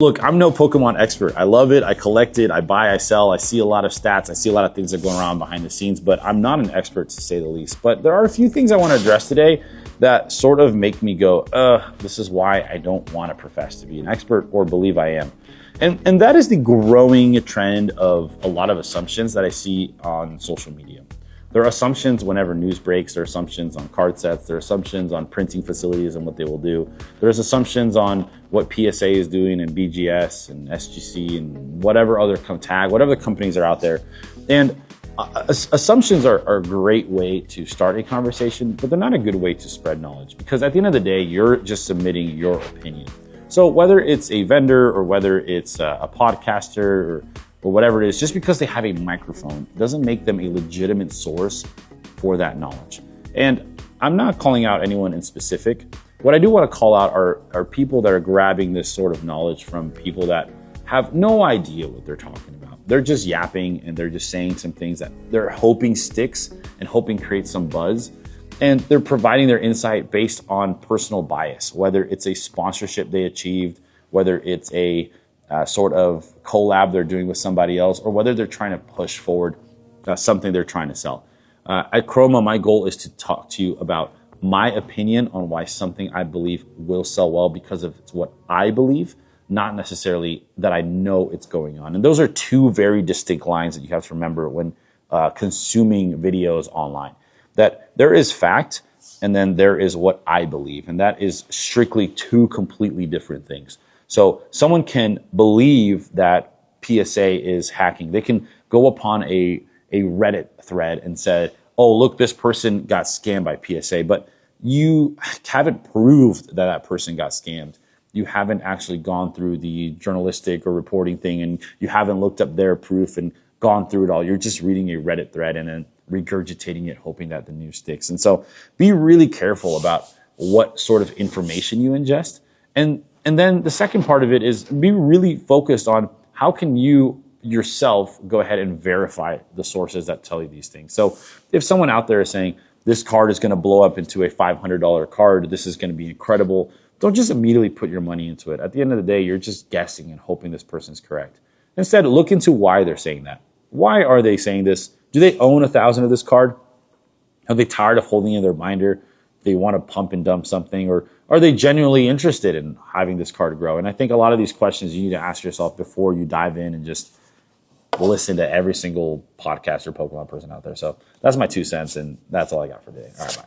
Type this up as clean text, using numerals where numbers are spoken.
Look, I'm no Pokemon expert. I love it. I collect it. I buy, I sell. I see a lot of stats. I see a lot of things that go around behind the scenes, but I'm not an expert to say the least. But there are a few things I want to address today that sort of make me go, this is why I don't want to profess to be an expert or believe I am. And that is the growing trend of a lot of assumptions that I see on social media. There are assumptions whenever news breaks. There are assumptions on card sets. There are assumptions on printing facilities and what they will do. There's assumptions on what PSA is doing and BGS and SGC and whatever other tag, whatever the companies are out there. And assumptions are a great way to start a conversation, but they're not a good way to spread knowledge, because at the end of the day, you're just submitting your opinion. So whether it's a vendor or whether it's a podcaster or whatever it is, just because they have a microphone doesn't make them a legitimate source for that knowledge. And I'm not calling out anyone in specific. What I do want to call out are people that are grabbing this sort of knowledge from people that have no idea what they're talking about. They're just yapping and they're just saying some things that they're hoping sticks and hoping creates some buzz. And they're providing their insight based on personal bias, whether it's a sponsorship they achieved, whether it's a sort of collab they're doing with somebody else, or whether they're trying to push forward something they're trying to sell. At Croma, my goal is to talk to you about my opinion on why something I believe will sell well because of it's what I believe, not necessarily that I know it's going on. And those are two very distinct lines that you have to remember when consuming videos online. That there is fact, and then there is what I believe. And that is strictly two completely different things. So someone can believe that PSA is hacking. They can go upon a Reddit thread and say, oh, look, this person got scammed by PSA, but you haven't proved that that person got scammed. You haven't actually gone through the journalistic or reporting thing, and you haven't looked up their proof and gone through it all. You're just reading a Reddit thread and then regurgitating it, hoping that the news sticks. And so be really careful about what sort of information you ingest. And then the second part of it is be really focused on how can you yourself go ahead and verify the sources that tell you these things. So if someone out there is saying, this card is going to blow up into a $500 card, this is going to be incredible, don't just immediately put your money into it. At the end of the day, you're just guessing and hoping this person's correct. Instead, look into why they're saying that. Why are they saying this? Do they own 1,000 of this card? Are they tired of holding in their binder? They want to pump and dump something? Or are they genuinely interested in having this card grow? And I think a lot of these questions you need to ask yourself before you dive in and just listen to every single podcast or Pokemon person out there. So that's my 2 cents, and that's all I got for today. All right, bye.